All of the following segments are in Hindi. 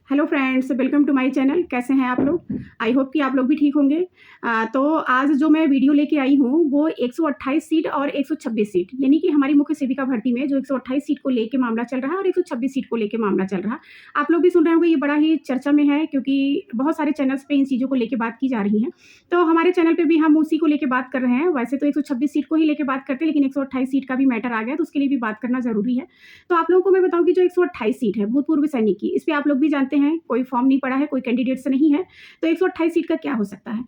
Hello friends, welcome to my channel. कैसे हैं आप लोग? आई होप कि आप लोग भी ठीक होंगे। तो आज जो मैं वीडियो लेके आई हूँ वो 128 सीट और 126 सीट यानी कि हमारी मुख्य सेविका भर्ती में जो 128 सीट को लेके मामला चल रहा है और 126 सीट को लेके मामला चल रहा है। आप लोग भी सुन रहे होंगे, ये बड़ा ही चर्चा में है क्योंकि बहुत सारे चैनल्स पे इन चीज़ों को लेके बात की जा रही है। तो हमारे चैनल पे भी हम उसी को लेके बात कर रहे हैं। वैसे तो 126 सीट को ही लेके बात करते हैं, लेकिन 128 सीट का भी मैटर आ गया तो उसके लिए भी बात करना ज़रूरी है। तो आप लोगों को मैं बताऊँ कि जो 128 सीट है भूतपूर्व सैनिक की, इस पे आप लोग भी जानते हैं, कोई फॉर्म नहीं पड़ा है, कोई कैंडिडेट्स नहीं है। तो 128 सीट का क्या हो सकता है?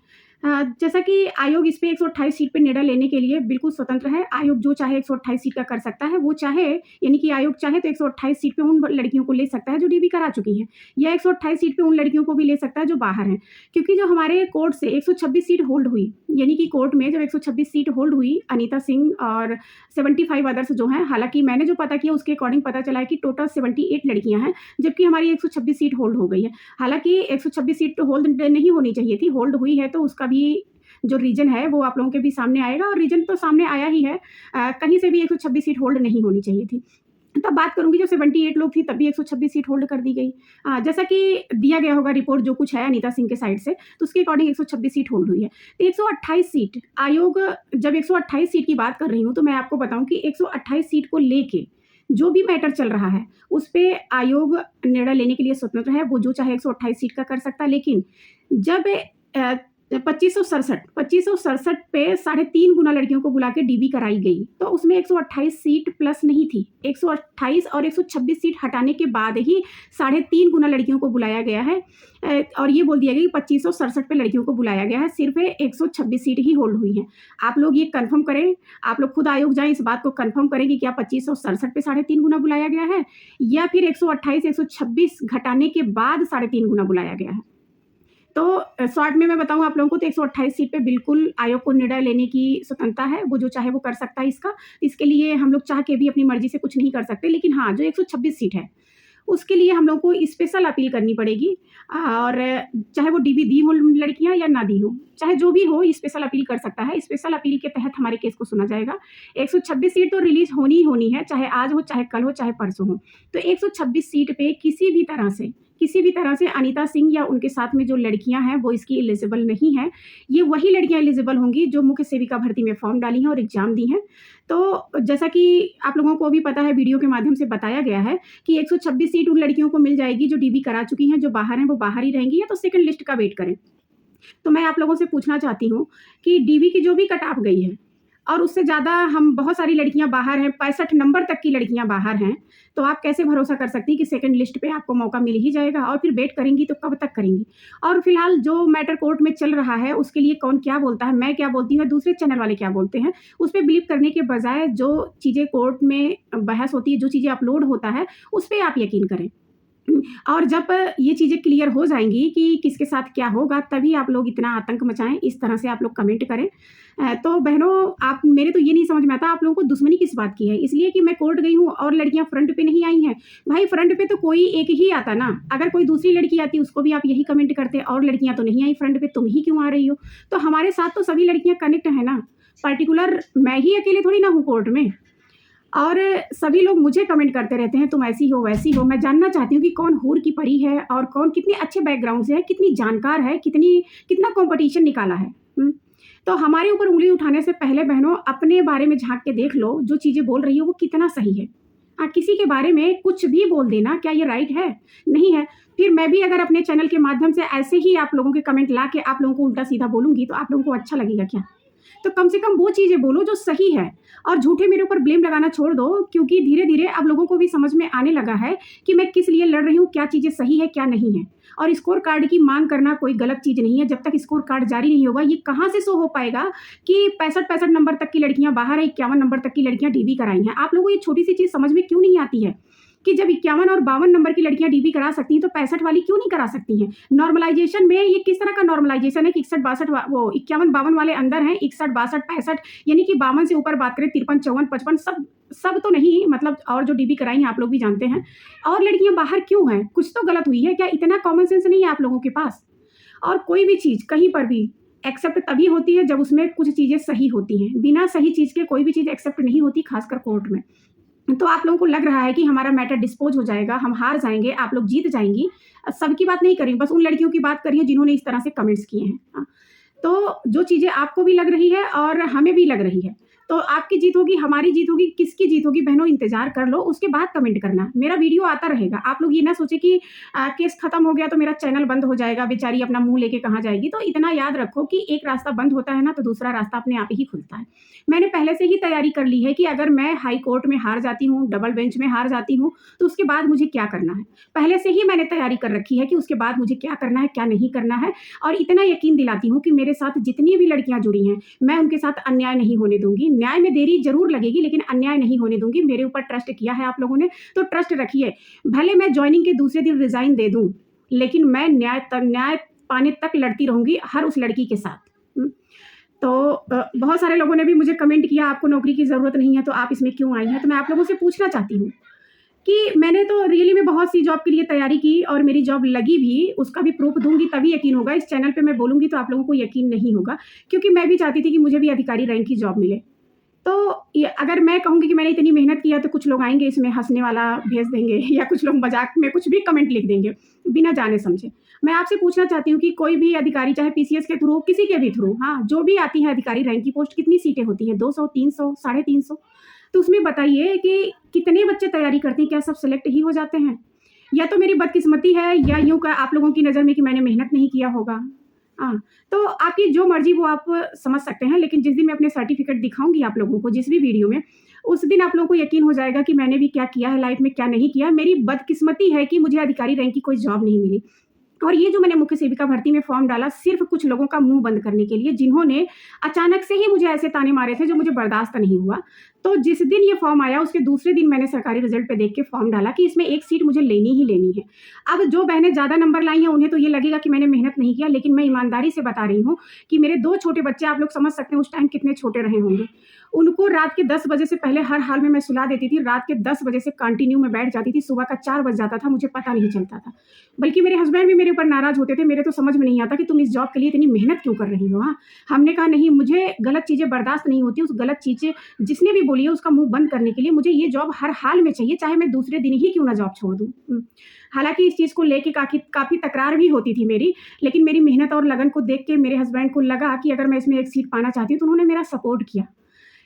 जैसा कि आयोग इस पे 128 सीट पे निर्णय लेने के लिए बिल्कुल स्वतंत्र है। आयोग जो चाहे 128 सीट का कर सकता है। वो चाहे यानी कि आयोग चाहे तो 128 सीट पे उन लड़कियों को ले सकता है जो डीबी करा चुकी हैं, या 128 सीट पे उन लड़कियों को भी ले सकता है जो बाहर हैं। क्योंकि जो हमारे कोर्ट से 126 सीट होल्ड हुई, यानी कि कोर्ट में जब 126 सीट होल्ड हुई, अनीता सिंह और 75 अदर्स जो हैं, हालाँकि मैंने जो पता किया उसके अकॉर्डिंग पता चला है कि टोटल 78 लड़कियाँ हैं, जबकि हमारी 126 सीट होल्ड हो गई है। हालाँकि 126 सीट तो होल्ड नहीं होनी चाहिए थी, होल्ड हुई है तो उसका भी जो रीज़न है वो आप लोगों के भी सामने आएगा, और रीज़न तो सामने आया ही है। कहीं से भी 126 सीट होल्ड नहीं होनी चाहिए थी। तब बात करूँगी जब 78 लोग थी तब भी 126 सीट होल्ड कर दी गई। जैसा कि दिया गया होगा रिपोर्ट जो कुछ है अनीता सिंह के साइड से, तो उसके अकॉर्डिंग 126 सीट होल्ड हुई है। तो 128 सीट आयोग, जब 128 सीट की बात कर रही हूँ तो मैं आपको बताऊँ कि 128 सीट को लेके जो भी मैटर चल रहा है, उस पे आयोग निर्णय लेने के लिए स्वतंत्र है। वो जो चाहे 128 सीट का कर सकता है, लेकिन जब 2567 पे 3.5 गुना लड़कियों को बुला के डीबी कराई गई, तो उसमें 128 सीट प्लस नहीं थी। 128 और 126 सीट हटाने के बाद ही 3.5 गुना लड़कियों को बुलाया गया है। और ये बोल दिया गया कि 2567 पे लड़कियों को बुलाया गया है, सिर्फ 126 सीट ही होल्ड हुई हैं। आप लोग ये कन्फर्म करें, आप लोग खुद आयोग जाएँ, इस बात को कन्फर्म करें कि क्या 2567 पे 3.5 गुना बुलाया गया है, या फिर 128, 126 घटाने के बाद 3.5 गुना बुलाया गया है। तो शॉर्ट में मैं बताऊँ आप लोगों को, तो 128 सीट पे बिल्कुल आयोग को निर्णय लेने की स्वतंत्रता है। वो जो चाहे वो कर सकता है इसका। इसके लिए हम लोग चाह के भी अपनी मर्ज़ी से कुछ नहीं कर सकते। लेकिन हाँ, जो 126 सीट है, उसके लिए हम लोग को स्पेशल अपील करनी पड़ेगी। और चाहे वो डीबी दी हो लड़कियाँ या ना दी हो, चाहे जो भी हो, स्पेशल अपील कर सकता है। स्पेशल अपील के तहत हमारे केस को सुना जाएगा। 126 सीट तो रिलीज़ होनी ही होनी है, चाहे आज हो, चाहे कल हो, चाहे परसों हो। तो 126 सीट पे किसी भी तरह से अनीता सिंह या उनके साथ में जो लड़कियाँ हैं वो इसकी एलिजिबल नहीं हैं। ये वही लड़कियाँ एलिजिबल होंगी जो मुख्य सेविका भर्ती में फॉर्म डाली हैं और एग्ज़ाम दी हैं। तो जैसा कि आप लोगों को भी पता है, वीडियो के माध्यम से बताया गया है कि 126 सीट उन लड़कियों को मिल जाएगी जो डीबी करा चुकी हैं। जो बाहर हैं वो बाहर ही रहेंगी, या तो सेकंड लिस्ट का वेट करें। तो मैं आप लोगों से पूछना चाहती हूँ कि डीबी की जो भी कट ऑफ गई है, और उससे ज़्यादा हम बहुत सारी लड़कियाँ बाहर हैं, 65 नंबर तक की लड़कियाँ बाहर हैं, तो आप कैसे भरोसा कर सकती हैं कि सेकंड लिस्ट पे आपको मौका मिल ही जाएगा? और फिर वेट करेंगी तो कब तक करेंगी? और फिलहाल जो मैटर कोर्ट में चल रहा है उसके लिए कौन क्या बोलता है, मैं क्या बोलती हूँ, दूसरे चैनल वाले क्या बोलते हैं, उस पे बिलीव करने के बजाय जो चीज़ें कोर्ट में बहस होती है, जो चीज़ें अपलोड होता है, उस पे आप यकीन करें। और जब ये चीज़ें क्लियर हो जाएँगी कि किसके साथ क्या होगा, तभी आप लोग इतना आतंक मचाएँ, इस तरह से आप लोग कमेंट करें। तो बहनों, आप मेरे तो ये नहीं समझ में आता, आप लोगों को दुश्मनी किस बात की है? इसलिए कि मैं कोर्ट गई हूँ और लड़कियाँ फ्रंट पे नहीं आई हैं। भाई फ्रंट पे तो कोई एक ही आता ना, अगर कोई दूसरी लड़की आती उसको भी आप यही कमेंट करते, और लड़कियाँ तो नहीं आई फ्रंट पे, तुम ही क्यों आ रही हो? तो हमारे साथ तो सभी लड़कियाँ कनेक्ट हैं ना, पर्टिकुलर मैं ही अकेले थोड़ी ना हूँ कोर्ट में। और सभी लोग मुझे कमेंट करते रहते हैं, तुम ऐसी हो, वैसी हो। मैं जानना चाहती हूँ कि कौन हूर की परी है और कौन कितने अच्छे बैकग्राउंड से है, कितनी जानकार है, कितना कॉम्पिटिशन निकाला है। तो हमारे ऊपर उँगली उठाने से पहले बहनों, अपने बारे में झाँक के देख लो, जो चीज़ें बोल रही हो वो कितना सही है। किसी के बारे में कुछ भी बोल देना, क्या ये राइट है? नहीं है। फिर मैं भी अगर अपने चैनल के माध्यम से ऐसे ही आप लोगों के कमेंट ला के आप लोगों को उल्टा-सीधा बोलूँगी, तो आप लोगों को अच्छा लगेगा क्या? तो कम से कम वो चीज़ें बोलो जो सही है, और झूठे मेरे ऊपर ब्लेम लगाना छोड़ दो, क्योंकि धीरे-धीरे अब लोगों को भी समझ में आने लगा है कि मैं किस लिए लड़ रही हूँ, क्या चीज़ें सही है, क्या नहीं है। और स्कोर कार्ड की माँग करना कोई गलत चीज़ नहीं है। जब तक स्कोर कार्ड जारी नहीं होगा, ये कहाँ से शो हो पाएगा कि 65-65 नंबर तक की लड़कियाँ बाहर हैं, 51 नंबर तक की लड़कियाँ डीबी कराई हैं। आप लोगों को ये छोटी-सी चीज़ समझ में क्यों नहीं आती है कि जब 51 और 52 नंबर की लड़कियाँ डीबी करा सकती हैं, तो 65 वाली क्यों नहीं करा सकती हैं? नॉर्मलाइज़ेशन में ये किस तरह का नॉर्मलाइज़ेशन है कि 61-62 वो 51-52 वाले अंदर हैं, 61-62-65, यानी कि 52 से ऊपर बात करें, 53-54-55 सब तो नहीं, मतलब और जो डीबी कराई हैं आप लोग भी जानते हैं। और लड़कियाँ बाहर क्यों हैं? कुछ तो गलत हुई है क्या? इतना कॉमन सेंस नहीं है आप लोगों के पास? और कोई भी चीज़ कहीं पर भी एक्सेप्ट तभी होती है जब उसमें कुछ चीज़ें सही होती हैं। बिना सही चीज़ के कोई भी चीज़ एक्सेप्ट नहीं होती, खासकर कोर्ट में। तो आप लोगों को लग रहा है कि हमारा मैटर डिस्पोज हो जाएगा, हम हार जाएँगे, आप लोग जीत जाएँगी। सबकी बात नहीं कर रही हूँ, बस उन लड़कियों की बात कर रही हूँ जिन्होंने इस तरह से कमेंट्स किए हैं। तो जो चीज़ें आपको भी लग रही है और हमें भी लग रही है, तो आपकी जीत होगी, हमारी जीत होगी, किसकी जीत होगी बहनों इंतज़ार कर लो, उसके बाद कमेंट करना। मेरा वीडियो आता रहेगा, आप लोग ये ना सोचें कि केस खत्म हो गया तो मेरा चैनल बंद हो जाएगा, बेचारी अपना मुँह लेके कहाँ जाएगी। तो इतना याद रखो कि एक रास्ता बंद होता है ना तो दूसरा रास्ता अपने आप ही खुलता है। मैंने पहले से ही तैयारी कर ली है कि अगर मैं हाई कोर्ट में हार जाती हूँ, डबल बेंच में हार जाती हूँ, तो उसके बाद मुझे क्या करना है। पहले से ही मैंने तैयारी कर रखी है कि उसके बाद मुझे क्या करना है, क्या नहीं करना है और इतना यकीन दिलाती हूँ कि मेरे साथ जितनी भी लड़कियाँ जुड़ी हैं, मैं उनके साथ अन्याय नहीं होने दूँगी। न्याय में देरी ज़रूर लगेगी लेकिन अन्याय नहीं होने दूँगी। मेरे ऊपर ट्रस्ट किया है आप लोगों ने, तो ट्रस्ट रखिए। भले मैं जॉइनिंग के दूसरे दिन रिज़ाइन दे दूँ, लेकिन मैं न्याय पाने तक लड़ती रहूँगी हर उस लड़की के साथ। तो बहुत सारे लोगों ने भी मुझे कमेंट किया आपको नौकरी की ज़रूरत नहीं है तो आप इसमें क्यों आई हैं? तो मैं आप लोगों से पूछना चाहती हूँ कि मैंने तो रियली में बहुत सी जॉब के लिए तैयारी की और मेरी जॉब लगी भी, उसका भी प्रूफ़ दूँगी तभी यकीन होगा। इस चैनल पे मैं बोलूँगी तो आप लोगों को यकीन नहीं होगा, क्योंकि मैं भी चाहती थी कि मुझे भी अधिकारी रैंक की जॉब मिले। तो ये अगर मैं कहूँगी कि मैंने इतनी मेहनत किया तो कुछ लोग आएँगे इसमें हँसने वाला भेज देंगे या कुछ लोग मज़ाक में कुछ भी कमेंट लिख देंगे, बिना जाने समझे। मैं आपसे पूछना चाहती हूँ कि कोई भी अधिकारी चाहे पीसीएस के थ्रू, किसी के भी थ्रू हाँ, जो भी आती है अधिकारी रैंक की पोस्ट कितनी सीटें होती हैं? 200, 300, 350? तो उसमें बताइए कि कितने बच्चे तैयारी करते हैं, क्या सब सेलेक्ट ही हो जाते हैं? या तो मेरी बदकिस्मती है या यूँ का आप लोगों की नज़र में कि मैंने मेहनत नहीं किया होगा। हाँ, तो आपकी जो मर्ज़ी वो आप समझ सकते हैं, लेकिन जिस दिन मैं अपने सर्टिफ़िकेट दिखाऊँगी आप लोगों को जिस भी वीडियो में, उस दिन आप लोगों को यकीन हो जाएगा कि मैंने भी क्या किया है लाइफ़ में, क्या नहीं किया। मेरी बदकिस्मती है कि मुझे अधिकारी रैंक की कोई जॉब नहीं मिली। और ये जो मैंने मुख्य सेविका भर्ती में फ़ॉर्म डाला सिर्फ़ कुछ लोगों का मुँह बंद करने के लिए, जिन्होंने अचानक से ही मुझे ऐसे ताने मारे थे जो मुझे बर्दाश्त नहीं हुआ। तो जिस दिन ये फ़ॉर्म आया उसके दूसरे दिन मैंने सरकारी रिज़ल्ट पे देख के फ़ॉर्म डाला कि इसमें एक सीट मुझे लेनी ही लेनी है। अब जो बहनें ज़्यादा नंबर लाई हैं उन्हें तो ये लगेगा कि मैंने मेहनत नहीं किया, लेकिन मैं ईमानदारी से बता रही हूँ कि मेरे 2 छोटे बच्चे आप लोग समझ सकते हैं उस टाइम कितने छोटे रहे होंगे। उनको रात के 10 बजे से पहले हर हाल में मैं सुला देती थी, रात के 10 बजे से कंटिन्यू मैं बैठ जाती थी, सुबह का 4 बज जाता था, मुझे पता नहीं चलता था। बल्कि मेरे हस्बैंड भी मेरे ऊपर नाराज़ होते थे, मेरे तो समझ में नहीं आता कि तुम इस जॉब के लिए इतनी मेहनत क्यों कर रही हो, हाँ? हमने कहा नहीं मुझे गलत चीज़ें बर्दाश्त नहीं होती, उस गलत चीज़ें जिसने भी बोली है उसका मुँह बंद करने के लिए मुझे ये जॉब हर हाल में चाहिए, चाहे मैं दूसरे दिन ही क्यों ना जॉब छोड़ दूँ। हालाँकि इस चीज़ को लेके काफ़ी तकरार भी होती थी मेरी, लेकिन मेरी मेहनत और लगन को देख के मेरे हस्बैंड को लगा कि अगर मैं इसमें एक सीट पाना चाहती हूँ, तो उन्होंने मेरा सपोर्ट किया।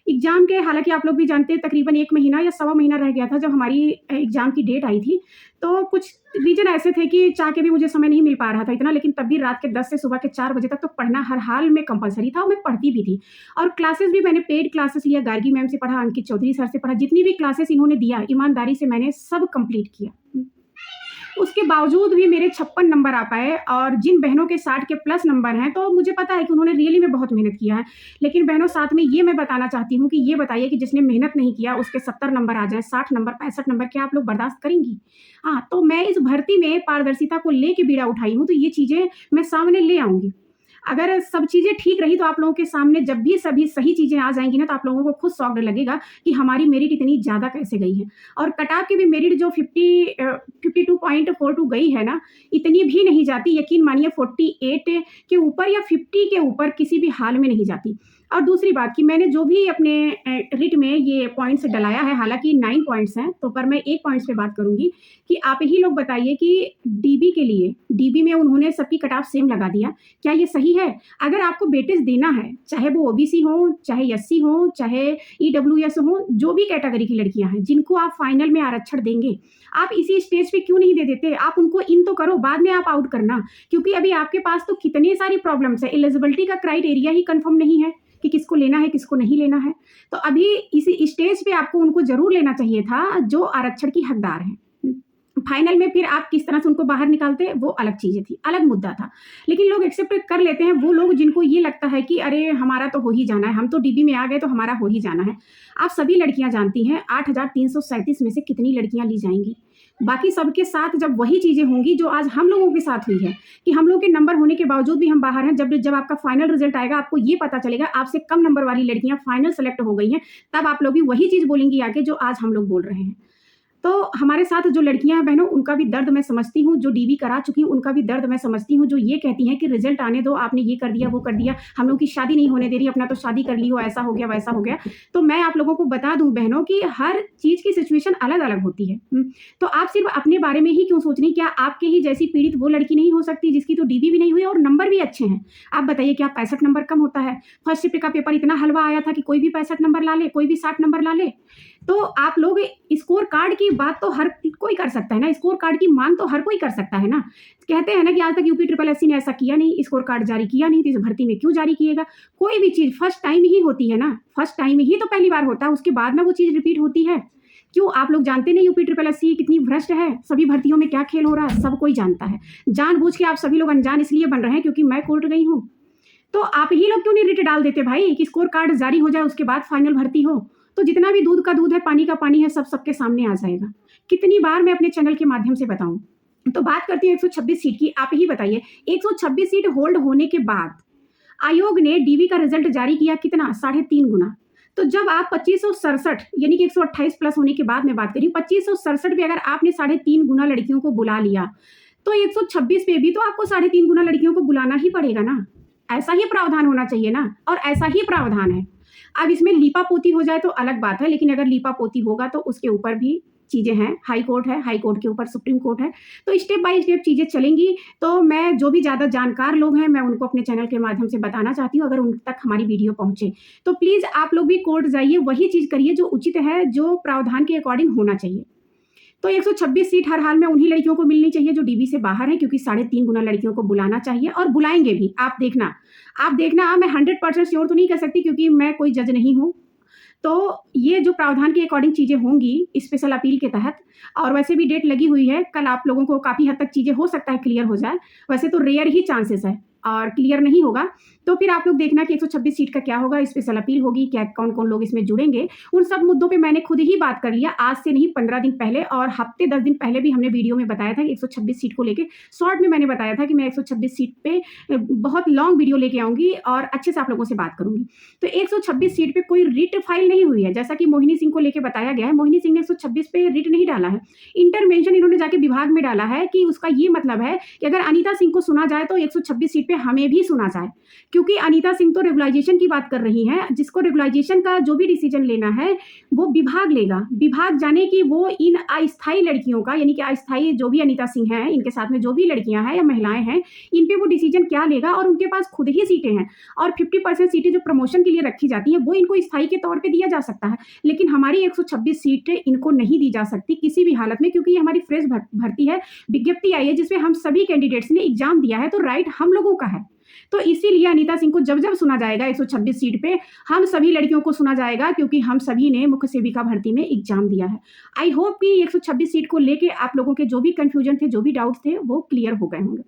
एग्ज़ाम के हालाँकि आप लोग भी जानते हैं तकरीबन 1 महीना या सवा महीना रह गया था जब हमारी एग्ज़ाम की डेट आई थी। तो कुछ रीज़न ऐसे थे कि चाह के भी मुझे समय नहीं मिल पा रहा था इतना, लेकिन तब भी रात के 10 से सुबह के 4 बजे तक तो पढ़ना हर हाल में कंपल्सरी था और मैं पढ़ती भी थी। और क्लासेस भी मैंने पेड क्लासेस लिया, गार्गी मैम से पढ़ा, अंकित चौधरी सर से पढ़ा, जितनी भी क्लासेस इन्होंने दिया, ईमानदारी से मैंने सब कंप्लीट किया। उसके बावजूद भी मेरे 56 नंबर आ पाए और जिन बहनों के 60 के प्लस नंबर हैं, तो मुझे पता है कि उन्होंने रियली में बहुत मेहनत किया है। लेकिन बहनों साथ में ये मैं बताना चाहती हूँ कि ये बताइए कि जिसने मेहनत नहीं किया उसके 70 नंबर आ जाएँ, 60 नंबर, 65 नंबर क्या आप लोग बर्दाश्त करेंगी? हाँ, तो मैं इस भर्ती में पारदर्शिता को लेके बीड़ा उठाई हूँ, तो ये चीज़ें मैं सामने ले आऊँगी। अगर सब चीज़ें ठीक रही तो आप लोगों के सामने जब भी सभी सही चीज़ें आ जाएँगी ना, तो आप लोगों को खुद शॉक्ड लगेगा कि हमारी मेरिट इतनी ज़्यादा कैसे गई है। और कट-ऑफ की भी मेरिट जो 52.42 गई है ना, इतनी भी नहीं जाती, यकीन मानिए 48 के ऊपर या 50 के ऊपर किसी भी हाल में नहीं जाती। और दूसरी बात कि मैंने जो भी अपने रिट में ये पॉइंट्स डलाया है, हालाँकि 9 पॉइंट्स हैं, तो पर मैं 1 पॉइंट्स पे बात करूँगी कि आप ही लोग बताइए कि डीबी के लिए, डीबी में उन्होंने सबकी कट-ऑफ सेम लगा दिया। क्या ये सही है? अगर आपको वेटेज देना है, चाहे वो ओबीसी हो, चाहे एससी हो, चाहे ईडब्ल्यूएस हो, जो भी कैटेगरी की लड़कियाँ हैं, जिनको आप फाइनल में आरक्षण देंगे, आप इसी स्टेज पे क्यों नहीं दे देते? आप उनको इन तो करो, बाद में आप आउट करना। क्योंकि अभी आपके पास तो कितनी सारी प्रॉब्लम्स है, एलिजिबिलिटी का क्राइटेरिया ही कन्फर्म नहीं है कि किसको लेना है, किसको नहीं लेना है। तो अभी इसी स्टेज पे आपको उनको ज़रूर लेना चाहिए था, जो आरक्षण की हकदार हैं। फाइनल में फिर आप किस तरह से उनको बाहर निकालते, वो अलग चीज़ें थी, अलग मुद्दा था। लेकिन लोग एक्सेप्ट कर लेते हैं, वो लोग जिनको ये लगता है कि अरे! हमारा तो हो ही जाना है, हम तो डीबी में आ गए तो हमारा हो ही जाना है। आप सभी लड़कियाँ जानती हैं 8,337 में से कितनी लड़कियाँ ली जाएँगी? बाकी सबके साथ जब वही चीज़ें होंगी जो आज हम लोगों के साथ हुई है, कि हम लोग के नंबर होने के बावजूद भी हम बाहर हैं, जब आपका फाइनल रिज़ल्ट आएगा आपको ये पता चलेगा आपसे कम नंबर वाली लड़कियाँ फाइनल सेलेक्ट हो गई हैं, तब आप लोग भी वही चीज़ बोलेंगी आके जो आज हम लोग बोल रहे हैं। तो हमारे साथ जो लड़कियां हैं बहनों, उनका भी दर्द मैं समझती हूँ, जो डीबी करा चुकी हूँ उनका भी दर्द मैं समझती हूँ, जो ये कहती हैं कि रिजल्ट आने दो, आपने ये कर दिया वो कर दिया, हम लोग की शादी नहीं होने दे रही, अपना तो शादी कर ली हो, ऐसा हो गया वैसा हो गया। तो मैं आप लोगों को बता दूं बहनों कि हर चीज की सिचुएशन अलग अलग होती है। तो आप सिर्फ अपने बारे में ही क्यों सोच रही, क्या आपके ही जैसी पीड़ित वो लड़की नहीं हो सकती जिसकी तो डीबी भी नहीं हुई और नंबर भी अच्छे हैं? आप बताइए, क्या 65 नंबर कम होता है? फर्स्ट शिफ्ट का पेपर इतना हलवा आया था कि कोई भी 65 नंबर ला ले, कोई भी 60 नंबर ला ले। तो आप लोग स्कोर कार्ड की बात तो हर कोई कर सकता है ना, स्कोर कार्ड की मांग तो हर कोई कर सकता है ना। कहते हैं ना कि आज तक यूपी ट्रिपल एससी ने ऐसा किया नहीं, स्कोर कार्ड जारी किया नहीं, तो इस भर्ती में क्यों जारी किएगा? कोई भी चीज फर्स्ट टाइम ही होती है ना, फर्स्ट टाइम ही तो पहली बार होता है, उसके बाद में वो चीज रिपीट होती है। क्यों आप लोग जानते नहीं यूपी ट्रिपल एससी कितनी भ्रष्ट है? सभी भर्तियों में क्या खेल हो रहा है सब कोई जानता है। जानबूझ के आप सभी लोग अनजान इसलिए बन रहे हैं क्योंकि मैं कोर्ट गई हूँ। तो आप ही लोग क्यों नहीं रिट डाल देते भाई कि स्कोर कार्ड जारी हो जाए उसके बाद फाइनल भर्ती हो, तो जितना भी दूध का दूध है पानी का पानी है सब सबके सामने आ जाएगा। कितनी बार मैं अपने चैनल के माध्यम से बताऊं। तो बात करती हूँ 126 सीट की। आप ही बताइए, 126 सीट होल्ड होने के बाद आयोग ने डीवी का रिजल्ट जारी किया कितना? 3.5 गुना। तो जब आप 2567 यानी कि 128 प्लस होने के बाद मैं बात करी 2567 पे अगर आपने 3.5 गुना लड़कियों को बुला लिया, तो 126 पे भी तो आपको 3.5 गुना लड़कियों को बुलाना ही पड़ेगा ना। ऐसा ही प्रावधान होना चाहिए ना, और ऐसा ही प्रावधान है। अब इसमें लीपा पोती हो जाए तो अलग बात है, लेकिन अगर लीपा पोती होगा तो उसके ऊपर भी चीजें हैं, हाई कोर्ट है, हाई कोर्ट के ऊपर सुप्रीम कोर्ट है, तो स्टेप बाय स्टेप चीजें चलेंगी। तो मैं जो भी ज्यादा जानकार लोग हैं मैं उनको अपने चैनल के माध्यम से बताना चाहती हूँ, अगर उन तक हमारी वीडियो पहुंचे तो प्लीज आप लोग भी कोर्ट जाइए, वही चीज करिए जो उचित है, जो प्रावधान के अकॉर्डिंग होना चाहिए। तो 126 सीट हर हाल में उन्हीं लड़कियों को मिलनी चाहिए जो डीबी से बाहर है, क्योंकि 3.5 गुना लड़कियों को बुलाना चाहिए और बुलाएंगे भी। आप देखना मैं 100% श्योर तो नहीं कर सकती क्योंकि मैं कोई जज नहीं हूँ। तो ये जो प्रावधान के अकॉर्डिंग चीजें होंगी स्पेशल अपील के तहत, और वैसे भी डेट लगी हुई है, कल आप लोगों को काफी हद तक चीजें हो सकता है क्लियर हो जाए, वैसे तो रेयर ही चांसेस है और क्लियर नहीं होगा। तो फिर आप लोग देखना कि 126 सीट का क्या होगा, स्पेशल अपील होगी क्या, कौन कौन लोग इसमें जुड़ेंगे, उन सब मुद्दों पे मैंने खुद ही बात कर लिया, आज से नहीं 15 दिन पहले, और हफ्ते 10 दिन पहले भी हमने वीडियो में बताया था कि 126 सीट को लेके शॉर्ट में मैंने बताया था कि मैं 126 सीट पे बहुत लॉन्ग वीडियो लेके आऊंगी और अच्छे से आप लोगों से बात करूंगी। तो 126 सीट पे कोई रिट फाइल नहीं हुई है, जैसा कि मोहिनी सिंह को लेके बताया गया है। मोहिनी सिंह ने 126 पे रिट नहीं डाला है, इंटरवेंशन इन्होंने जाके विभाग में डाला है कि उसका ये मतलब है कि अगर अनीता सिंह को सुना जाए तो 126 सीट पे हमें भी सुना जाए, क्योंकि अनीता सिंह तो रेगुलाइजेशन की बात कर रही हैं, जिसको रेगुलाइजेशन का जो भी डिसीजन लेना है वो विभाग लेगा। विभाग जाने की वो इन अस्थायी लड़कियों का, यानी कि अस्थायी जो भी अनीता सिंह है, इनके साथ में जो भी लड़कियां हैं या महिलाएं हैं, इन पे वो डिसीजन क्या लेगा, और उनके पास खुद ही सीटें हैं और 50% सीटें जो प्रमोशन के लिए रखी जाती हैं वो इनको स्थायी के तौर पर दिया जा सकता है, लेकिन हमारी 126 सीटें इनको नहीं दी जा सकती किसी भी हालत में, क्योंकि ये हमारी फ्रेश भर्ती है, विज्ञप्ति आई है जिसमें हम सभी कैंडिडेट्स ने एग्जाम दिया है, तो राइट हम लोगों का है। तो इसीलिए अनीता सिंह को जब जब सुना जाएगा 126 सीट पे, हम सभी लड़कियों को सुना जाएगा, क्योंकि हम सभी ने मुख्य सेविका भर्ती में एग्जाम दिया है। आई होप कि 126 सीट को लेके आप लोगों के जो भी कंफ्यूजन थे, जो भी डाउट थे, वो क्लियर हो गए होंगे।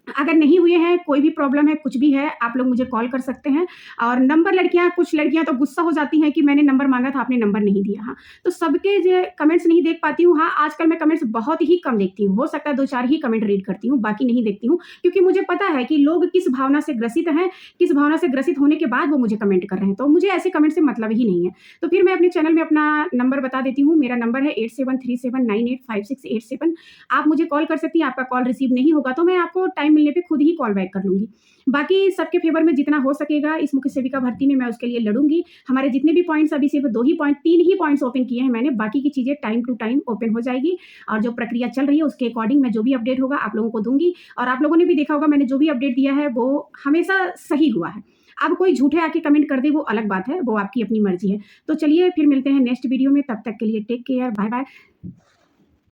अगर नहीं हुए हैं, कोई भी प्रॉब्लम है, कुछ भी है, आप लोग मुझे कॉल कर सकते हैं। और नंबर कुछ लड़कियां तो गुस्सा हो जाती हैं कि मैंने नंबर मांगा था आपने नंबर नहीं दिया। हाँ, तो सबके जो कमेंट्स नहीं देख पाती हूँ। हाँ, आजकल मैं कमेंट्स बहुत ही कम देखती हूँ, हो सकता है 2-4 ही कमेंट रीड करती हूँ, बाकी नहीं देखती हूँ, क्योंकि मुझे पता है कि लोग किस भावना से ग्रसित हैं, किस भावना से ग्रसित होने के बाद वो मुझे कमेंट कर रहे हैं, तो मुझे ऐसे कमेंट से मतलब ही नहीं है। तो फिर मैं अपने चैनल में अपना नंबर बता देती हूँ। मेरा नंबर है 8737985687। आप मुझे कॉल कर सकती हैं। आपका कॉल रिसीव नहीं होगा तो मैं आपको टाइम मिलने पर खुद ही कॉल बैक कर लूंगी। बाकी सबके फेवर में जितना हो सकेगा इस मुख्य सेविका भर्ती में मैं उसके लिए लड़ूंगी। हमारे जितने भी पॉइंट्स, अभी सिर्फ 3 ही पॉइंट्स ओपन किए हैं मैंने, बाकी की चीजें टाइम टू टाइम ओपन हो जाएगी, और जो प्रक्रिया चल रही है उसके अकॉर्डिंग मैं जो भी अपडेट होगा आप लोगों को दूंगी। और आप लोगों ने भी देखा होगा मैंने जो भी अपडेट दिया है वो हमेशा सही हुआ है। अब कोई झूठे आके कमेंट कर दे वो अलग बात है, वो आपकी अपनी मर्जी है। तो चलिए फिर मिलते हैं नेक्स्ट वीडियो में, तब तक के लिए टेक केयर, बाय बाय।